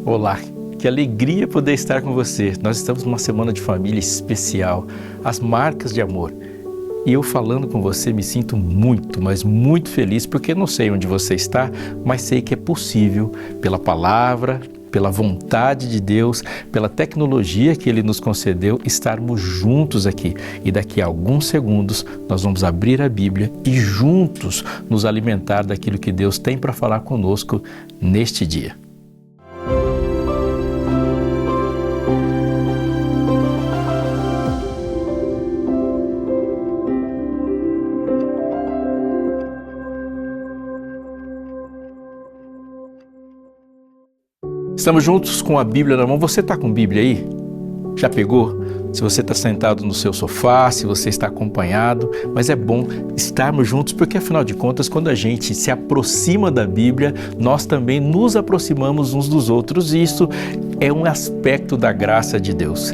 Olá, que alegria poder estar com você. Nós estamos numa semana de família especial, as marcas de amor. E eu falando com você me sinto muito, mas muito feliz, porque não sei onde você está, mas sei que é possível, pela palavra, pela vontade de Deus, pela tecnologia que Ele nos concedeu, estarmos juntos aqui. E daqui a alguns segundos nós vamos abrir a Bíblia e juntos nos alimentar daquilo que Deus tem para falar conosco neste dia. Estamos juntos com a Bíblia na mão. Você está com Bíblia aí? Já pegou? Se você está sentado no seu sofá, se você está acompanhado, mas é bom estarmos juntos porque, afinal de contas, quando a gente se aproxima da Bíblia, nós também nos aproximamos uns dos outros e isso é um aspecto da graça de Deus.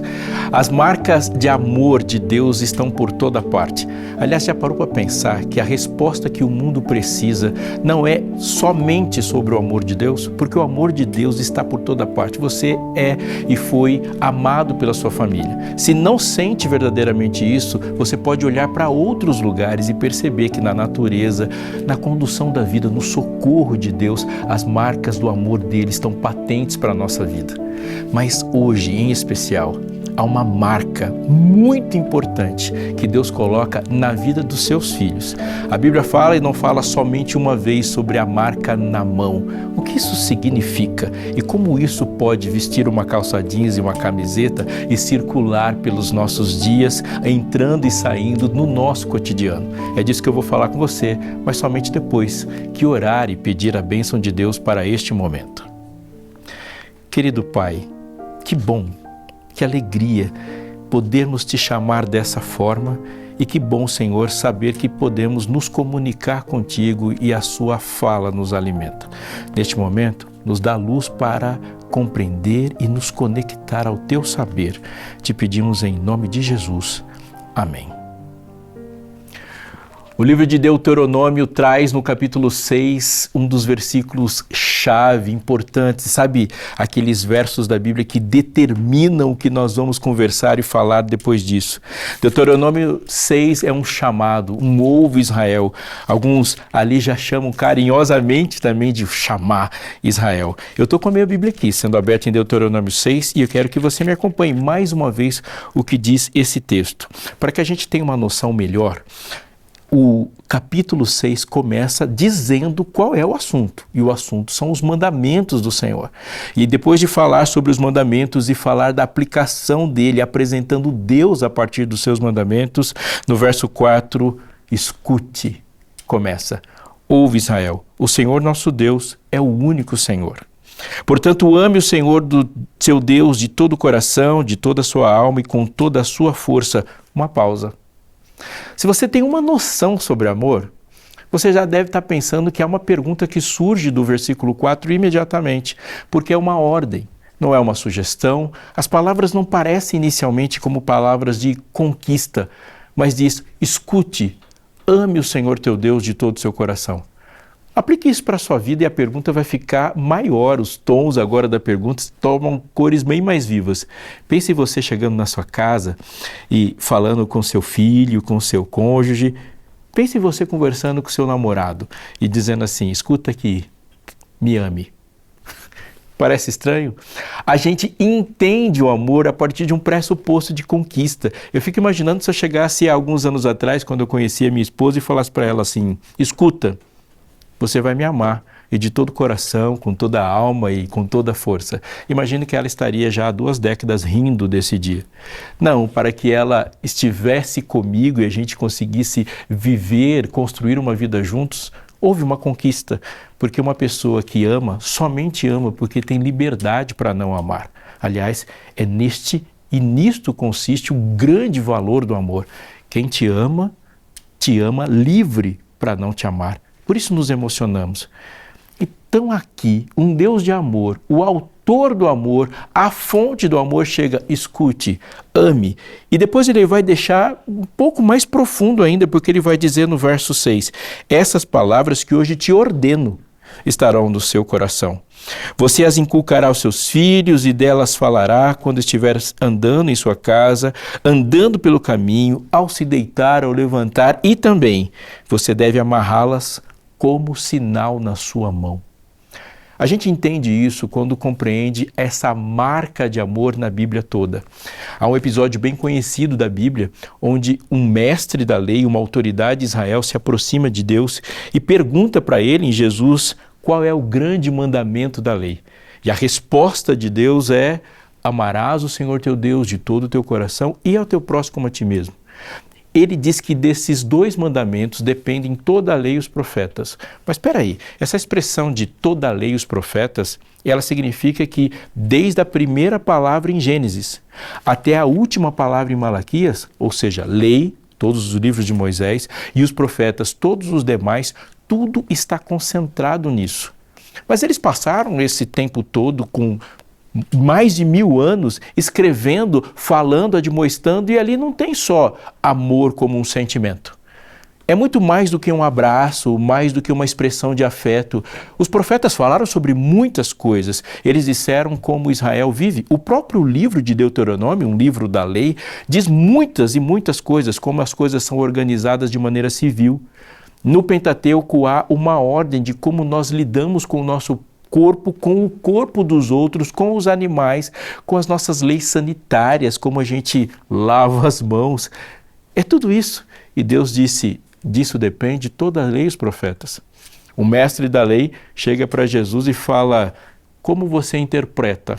As marcas de amor de Deus estão por toda parte. Aliás, já parou para pensar que a resposta que o mundo precisa não é somente sobre o amor de Deus? Porque o amor de Deus está por toda parte. Você é e foi amado pela sua família. Se não sente verdadeiramente isso, você pode olhar para outros lugares e perceber que na natureza, na condução da vida, no socorro de Deus, as marcas do amor dele estão patentes para a nossa vida. Mas hoje, em especial, há uma marca muito importante que Deus coloca na vida dos seus filhos. A Bíblia fala e não fala somente uma vez sobre a marca na mão. O que isso significa e como isso pode vestir uma calça jeans e uma camiseta e circular pelos nossos dias, entrando e saindo no nosso cotidiano. É disso que eu vou falar com você, mas somente depois que orar e pedir a bênção de Deus para este momento. Querido Pai, que bom, que alegria podermos te chamar dessa forma e que bom, Senhor, saber que podemos nos comunicar contigo e a sua fala nos alimenta. Neste momento, nos dá luz para compreender e nos conectar ao teu saber. Te pedimos em nome de Jesus. Amém. O livro de Deuteronômio traz no capítulo 6 um dos versículos chave, importantes, sabe? Aqueles versos da Bíblia que determinam o que nós vamos conversar e falar depois disso. Deuteronômio 6 é um chamado, um ouve Israel. Alguns ali já chamam carinhosamente também de chamar Israel. Eu estou com a minha Bíblia aqui, sendo aberta em Deuteronômio 6, e eu quero que você me acompanhe mais uma vez o que diz esse texto, para que a gente tenha uma noção melhor. O capítulo 6 começa dizendo qual é o assunto, e o assunto são os mandamentos do Senhor. E depois de falar sobre os mandamentos e falar da aplicação dele, apresentando Deus a partir dos seus mandamentos, no verso 4, escute, começa: ouve Israel, o Senhor nosso Deus é o único Senhor. Portanto, ame o Senhor do seu Deus de todo o coração, de toda a sua alma e com toda a sua força. Uma pausa. Se você tem uma noção sobre amor, você já deve estar pensando que há uma pergunta que surge do versículo 4 imediatamente, porque é uma ordem, não é uma sugestão. As palavras não parecem inicialmente como palavras de conquista, mas diz: escute, ame o Senhor teu Deus de todo o seu coração. Aplique isso para a sua vida e a pergunta vai ficar maior. Os tons agora da pergunta tomam cores bem mais vivas. Pense em você chegando na sua casa e falando com seu filho, com seu cônjuge. Pense em você conversando com seu namorado e dizendo assim: escuta aqui, me ame. Parece estranho? A gente entende o amor a partir de um pressuposto de conquista. Eu fico imaginando se eu chegasse há alguns anos atrás, quando eu conhecia minha esposa, e falasse para ela assim: escuta, você vai me amar, e de todo o coração, com toda a alma e com toda a força. Imagino que ela estaria já há 2 décadas rindo desse dia. Não, para que ela estivesse comigo e a gente conseguisse viver, construir uma vida juntos, houve uma conquista, porque uma pessoa que ama, somente ama porque tem liberdade para não amar. Aliás, é nisto consiste o grande valor do amor. Quem te ama livre para não te amar. Por isso nos emocionamos. Então aqui, um Deus de amor, o autor do amor, a fonte do amor chega: escute, ame. E depois ele vai deixar um pouco mais profundo ainda, porque ele vai dizer no verso 6, essas palavras que hoje te ordeno. estarão no seu coração. Você as inculcará aos seus filhos e delas falará quando estiver andando em sua casa, andando pelo caminho, ao se deitar, ao levantar, e também você deve amarrá-las como sinal na sua mão. A gente entende isso quando compreende essa marca de amor na Bíblia toda. Há um episódio bem conhecido da Bíblia, onde um mestre da lei, uma autoridade de Israel, se aproxima de Deus e pergunta para ele, em Jesus, qual é o grande mandamento da lei. E a resposta de Deus é: amarás o Senhor teu Deus de todo o teu coração e ao teu próximo como a ti mesmo. Ele diz que desses dois mandamentos dependem toda a lei e os profetas. Mas espera aí, essa expressão de toda a lei e os profetas, ela significa que desde a primeira palavra em Gênesis até a última palavra em Malaquias, ou seja, lei, todos os livros de Moisés, e os profetas, todos os demais, tudo está concentrado nisso. Mas eles passaram esse tempo todo com mais de 1000 anos escrevendo, falando, admoestando, e ali não tem só amor como um sentimento. É muito mais do que um abraço, mais do que uma expressão de afeto. Os profetas falaram sobre muitas coisas. Eles disseram como Israel vive. O próprio livro de Deuteronômio, um livro da lei, diz muitas e muitas coisas, como as coisas são organizadas de maneira civil. No Pentateuco há uma ordem de como nós lidamos com o nosso corpo, com o corpo dos outros, com os animais, com as nossas leis sanitárias, como a gente lava as mãos. É tudo isso. E Deus disse, disso depende toda a lei e os profetas. O mestre da lei chega para Jesus e fala: como você interpreta?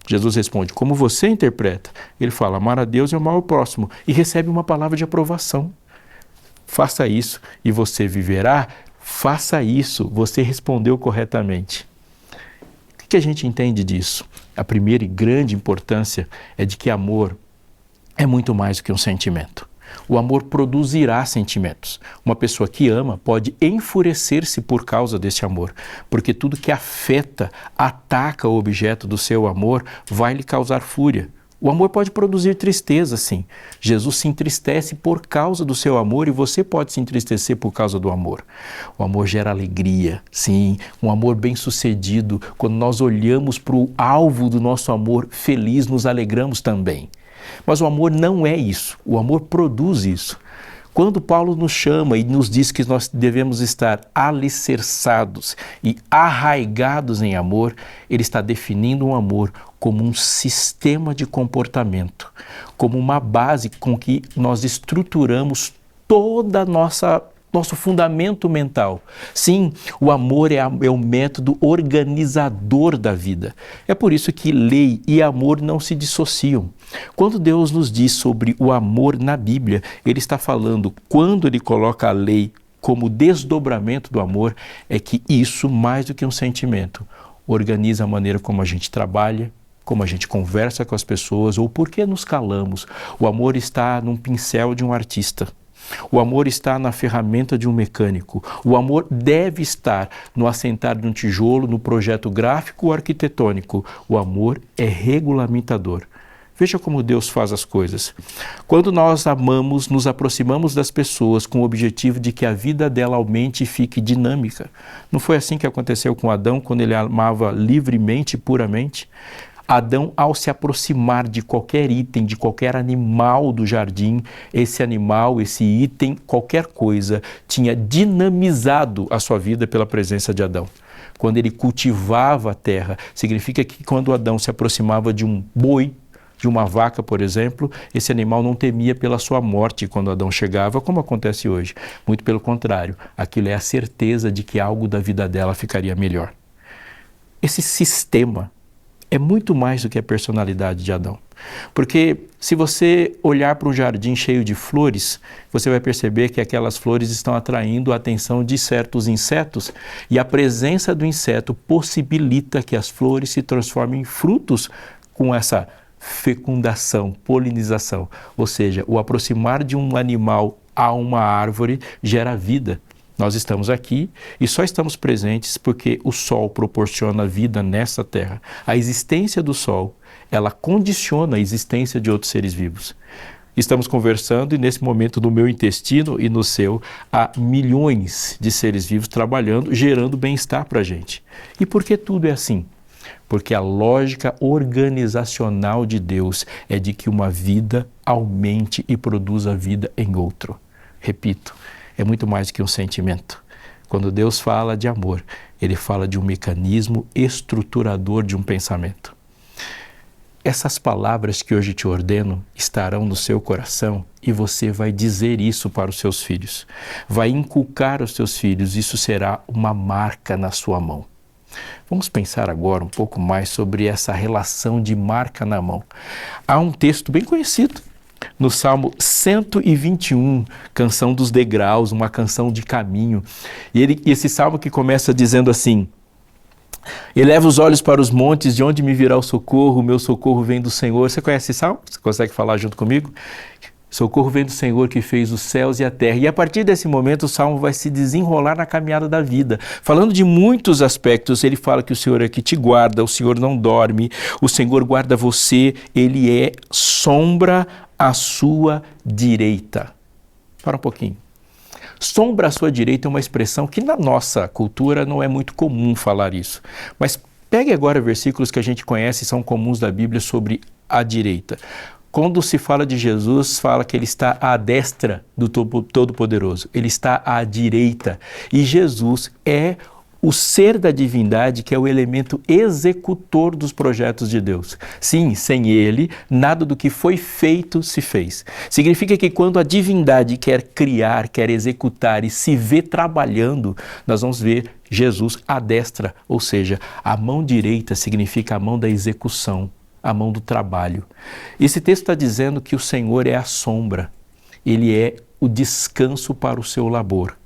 Jesus responde: como você interpreta? Ele fala: amar a Deus e amar o próximo. E recebe uma palavra de aprovação. Faça isso e você viverá. Faça isso, você respondeu corretamente. O que a gente entende disso? A primeira e grande importância é de que amor é muito mais do que um sentimento. O amor produzirá sentimentos. Uma pessoa que ama pode enfurecer-se por causa desse amor, porque tudo que afeta, ataca o objeto do seu amor vai lhe causar fúria. O amor pode produzir tristeza, sim. Jesus se entristece por causa do seu amor e você pode se entristecer por causa do amor. O amor gera alegria, sim, um amor bem-sucedido. Quando nós olhamos para o alvo do nosso amor feliz, nos alegramos também. Mas o amor não é isso, o amor produz isso. Quando Paulo nos chama e nos diz que nós devemos estar alicerçados e arraigados em amor, ele está definindo um amor como um sistema de comportamento, como uma base com que nós estruturamos toda a nosso fundamento mental. Sim, o amor é o método organizador da vida. É por isso que lei e amor não se dissociam. Quando Deus nos diz sobre o amor na Bíblia, Ele está falando, quando Ele coloca a lei como desdobramento do amor, é que isso, mais do que um sentimento, organiza a maneira como a gente trabalha, como a gente conversa com as pessoas ou por que nos calamos. O amor está num pincel de um artista. O amor está na ferramenta de um mecânico. O amor deve estar no assentar de um tijolo, no projeto gráfico ou arquitetônico. O amor é regulamentador. Veja como Deus faz as coisas. Quando nós amamos, nos aproximamos das pessoas com o objetivo de que a vida dela aumente e fique dinâmica. Não foi assim que aconteceu com Adão quando ele amava livremente e puramente? Adão, ao se aproximar de qualquer item, de qualquer animal do jardim, esse animal, esse item, qualquer coisa, tinha dinamizado a sua vida pela presença de Adão. Quando ele cultivava a terra, significa que quando Adão se aproximava de um boi, de uma vaca, por exemplo, esse animal não temia pela sua morte quando Adão chegava, como acontece hoje. Muito pelo contrário, aquilo é a certeza de que algo da vida dela ficaria melhor. Esse sistema é muito mais do que a personalidade de Adão. Porque se você olhar para um jardim cheio de flores, você vai perceber que aquelas flores estão atraindo a atenção de certos insetos e a presença do inseto possibilita que as flores se transformem em frutos com essa fecundação, polinização. Ou seja, o aproximar de um animal a uma árvore gera vida. Nós estamos aqui e só estamos presentes porque o Sol proporciona vida nessa terra. A existência do Sol, ela condiciona a existência de outros seres vivos. estamos conversando e nesse momento no meu intestino e no seu há milhões de seres vivos trabalhando, gerando bem-estar para a gente. E por que tudo é assim? Porque a lógica organizacional de Deus é de que uma vida aumente e produza vida em outro. Repito, é muito mais do que um sentimento. Quando Deus fala de amor, Ele fala de um mecanismo estruturador de um pensamento. Essas palavras que hoje te ordeno estarão no seu coração e você vai dizer isso para os seus filhos. Vai inculcar aos seus filhos, isso será uma marca na sua mão. Vamos pensar agora um pouco mais sobre essa relação de marca na mão. Há um texto bem conhecido no Salmo 121, Canção dos Degraus, uma canção de caminho. E esse salmo que começa dizendo assim: eleva os olhos para os montes, de onde me virá o meu socorro vem do Senhor. Você conhece esse salmo? Você consegue falar junto comigo? Socorro vem do Senhor que fez os céus e a terra. E a partir desse momento o salmo vai se desenrolar na caminhada da vida. Falando de muitos aspectos, ele fala que o Senhor é que te guarda, o Senhor não dorme, o Senhor guarda você, Ele é sombra à sua direita. Para um pouquinho. Sombra à sua direita é uma expressão que na nossa cultura não é muito comum falar isso. Mas pegue agora versículos que a gente conhece e são comuns da Bíblia sobre a direita. Quando se fala de Jesus, fala que Ele está à destra do Todo-Poderoso. Ele está à direita. E Jesus é o ser da divindade, que é o elemento executor dos projetos de Deus. Sim, sem Ele, nada do que foi feito se fez. Significa que quando a divindade quer criar, quer executar e se vê trabalhando, nós vamos ver Jesus à destra, ou seja, a mão direita significa a mão da execução, a mão do trabalho. Esse texto está dizendo que o Senhor é a sombra, Ele é o descanso para o seu labor.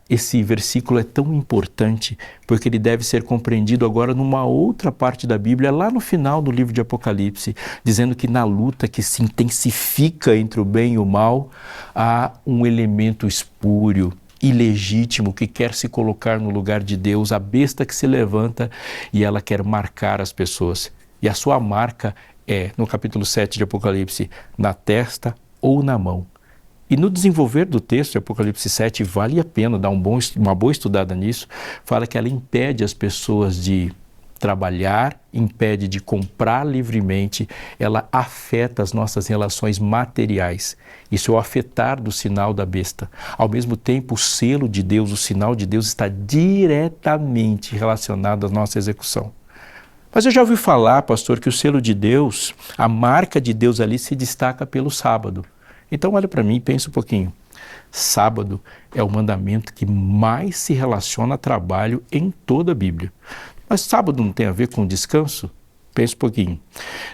Esse versículo é tão importante porque ele deve ser compreendido agora numa outra parte da Bíblia, lá no final do livro de Apocalipse, dizendo que na luta que se intensifica entre o bem e o mal, há um elemento espúrio, ilegítimo, que quer se colocar no lugar de Deus, a besta que se levanta e ela quer marcar as pessoas. E a sua marca é, no capítulo 7 de Apocalipse, na testa ou na mão. E no desenvolver do texto de Apocalipse 7, vale a pena dar uma boa estudada nisso, fala que ela impede as pessoas de trabalhar, impede de comprar livremente, ela afeta as nossas relações materiais. Isso é o afetar do sinal da besta. Ao mesmo tempo, o selo de Deus, o sinal de Deus está diretamente relacionado à nossa execução. Mas eu já ouvi falar, pastor, que o selo de Deus, a marca de Deus ali se destaca pelo sábado. Então olha para mim e pensa um pouquinho. Sábado é o mandamento que mais se relaciona a trabalho em toda a Bíblia. Mas sábado não tem a ver com descanso? Pensa um pouquinho.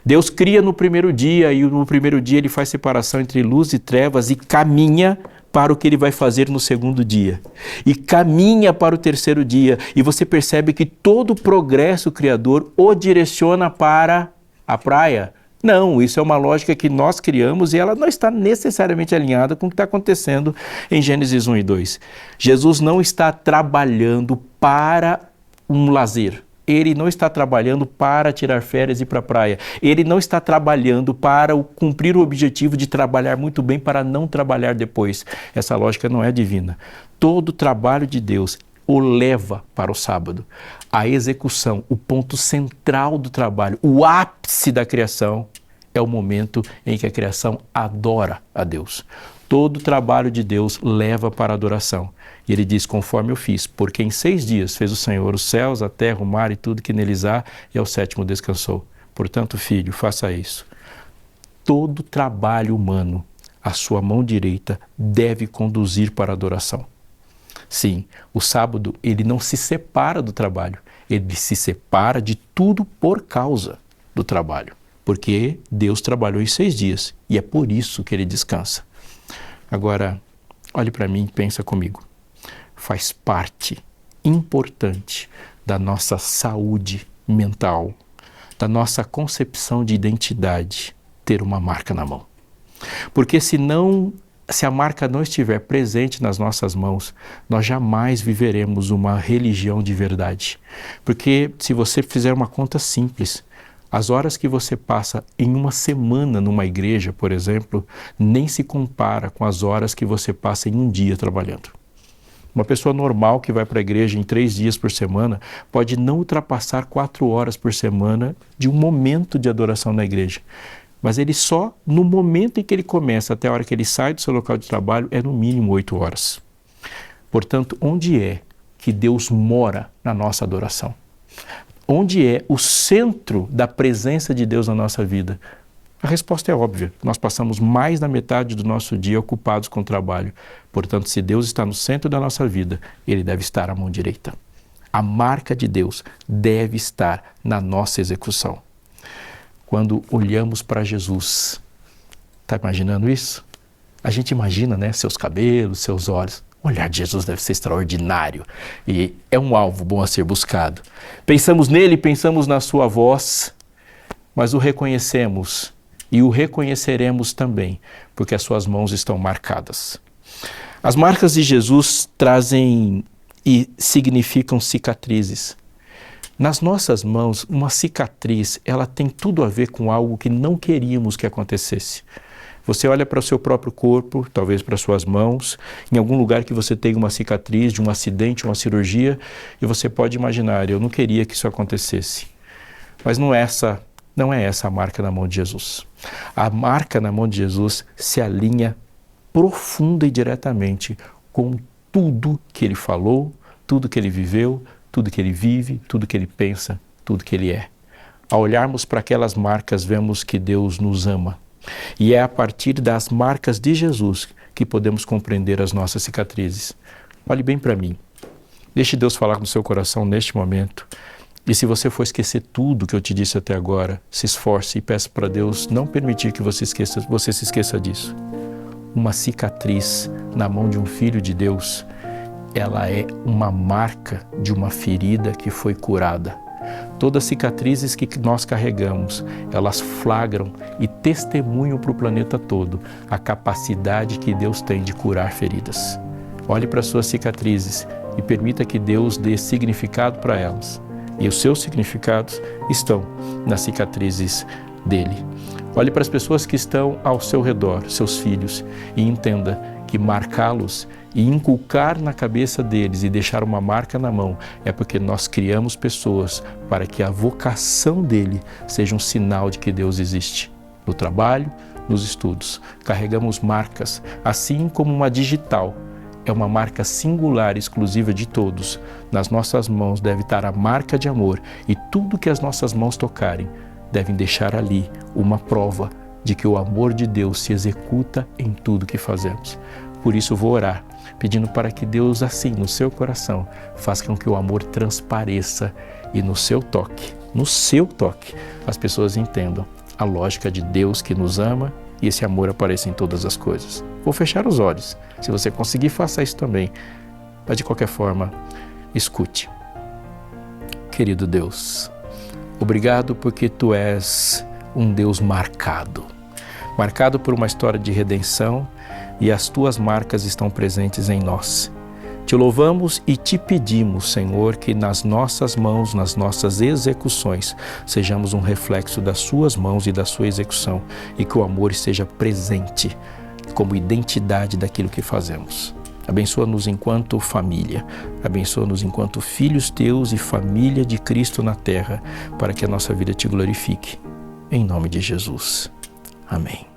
Deus cria no primeiro dia e no primeiro dia Ele faz separação entre luz e trevas e caminha para o que Ele vai fazer no segundo dia. E caminha para o terceiro dia. E você percebe que todo o progresso criador o direciona para a praia. Não, isso é uma lógica que nós criamos e ela não está necessariamente alinhada com o que está acontecendo em Gênesis 1 e 2. Jesus não está trabalhando para um lazer. Ele não está trabalhando para tirar férias e ir para a praia. Ele não está trabalhando para cumprir o objetivo de trabalhar muito bem para não trabalhar depois. Essa lógica não é divina. Todo o trabalho de Deus o leva para o sábado. A execução, o ponto central do trabalho, o ápice da criação, é o momento em que a criação adora a Deus. Todo o trabalho de Deus leva para a adoração. E Ele diz, conforme eu fiz, porque em 6 dias fez o Senhor os céus, a terra, o mar e tudo que neles há, e ao 7º descansou. Portanto, filho, faça isso. Todo trabalho humano, a sua mão direita deve conduzir para a adoração. Sim, o sábado, ele não se separa do trabalho, ele se separa de tudo por causa do trabalho, porque Deus trabalhou em 6 dias e é por isso que ele descansa. Agora, olhe para mim e pensa comigo. Faz parte importante da nossa saúde mental, da nossa concepção de identidade, ter uma marca na mão. Porque se a marca não estiver presente nas nossas mãos, nós jamais viveremos uma religião de verdade. Porque se você fizer uma conta simples, As horas que você passa em uma semana numa igreja, por exemplo, nem se compara com as horas que você passa em um dia trabalhando. Uma pessoa normal que vai para a igreja em 3 dias por semana pode não ultrapassar 4 horas por semana de um momento de adoração na igreja. Mas ele só, no momento em que ele começa até a hora que ele sai do seu local de trabalho, é no mínimo 8 horas. Portanto, onde é que Deus mora na nossa adoração? Onde é o centro da presença de Deus na nossa vida? A resposta é óbvia. Nós passamos mais da metade do nosso dia ocupados com o trabalho. Portanto, se Deus está no centro da nossa vida, Ele deve estar à mão direita. A marca de Deus deve estar na nossa execução. Quando olhamos para Jesus, está imaginando isso? A gente imagina, né? Seus cabelos, seus olhos. O olhar de Jesus deve ser extraordinário e é um alvo bom a ser buscado. Pensamos nele, pensamos na sua voz, mas o reconhecemos e o reconheceremos também, porque as suas mãos estão marcadas. As marcas de Jesus trazem e significam cicatrizes. Nas nossas mãos, uma cicatriz, ela tem tudo a ver com algo que não queríamos que acontecesse. Você olha para o seu próprio corpo, talvez para suas mãos, em algum lugar que você tenha uma cicatriz de um acidente, uma cirurgia, e você pode imaginar, eu não queria que isso acontecesse. Mas não é essa a marca na mão de Jesus. A marca na mão de Jesus se alinha profunda e diretamente com tudo que ele falou, tudo que ele viveu, tudo que ele vive, tudo que ele pensa, tudo que ele é. Ao olharmos para aquelas marcas, vemos que Deus nos ama. E é a partir das marcas de Jesus que podemos compreender as nossas cicatrizes. Olhe bem para mim. Deixe Deus falar no seu coração neste momento. E se você for esquecer tudo que eu te disse até agora, se esforce e peça para Deus não permitir que você se esqueça disso. Uma cicatriz na mão de um filho de Deus, ela é uma marca de uma ferida que foi curada. Todas as cicatrizes que nós carregamos, elas flagram e testemunham para o planeta todo a capacidade que Deus tem de curar feridas. Olhe para as suas cicatrizes e permita que Deus dê significado para elas. E os seus significados estão nas cicatrizes dele. Olhe para as pessoas que estão ao seu redor, seus filhos, e entenda que marcá-los e inculcar na cabeça deles e deixar uma marca na mão é porque nós criamos pessoas para que a vocação dele seja um sinal de que Deus existe. No trabalho, nos estudos, carregamos marcas, assim como uma digital é uma marca singular, exclusiva de todos. Nas nossas mãos deve estar a marca de amor e tudo que as nossas mãos tocarem devem deixar ali uma prova de que o amor de Deus se executa em tudo que fazemos. Por isso vou orar, pedindo para que Deus, assim, no seu coração, faça com que o amor transpareça e no seu toque, as pessoas entendam a lógica de Deus que nos ama e esse amor apareça em todas as coisas. Vou fechar os olhos. Se você conseguir, faça isso também. Mas de qualquer forma, escute. Querido Deus, obrigado porque Tu és um Deus marcado por uma história de redenção e as Tuas marcas estão presentes em nós. Te louvamos e te pedimos, Senhor, que nas nossas mãos, nas nossas execuções, sejamos um reflexo das Suas mãos e da Sua execução e que o amor esteja presente como identidade daquilo que fazemos. Abençoa-nos enquanto família, abençoa-nos enquanto filhos Teus e família de Cristo na terra, para que a nossa vida Te glorifique. Em nome de Jesus. Amém.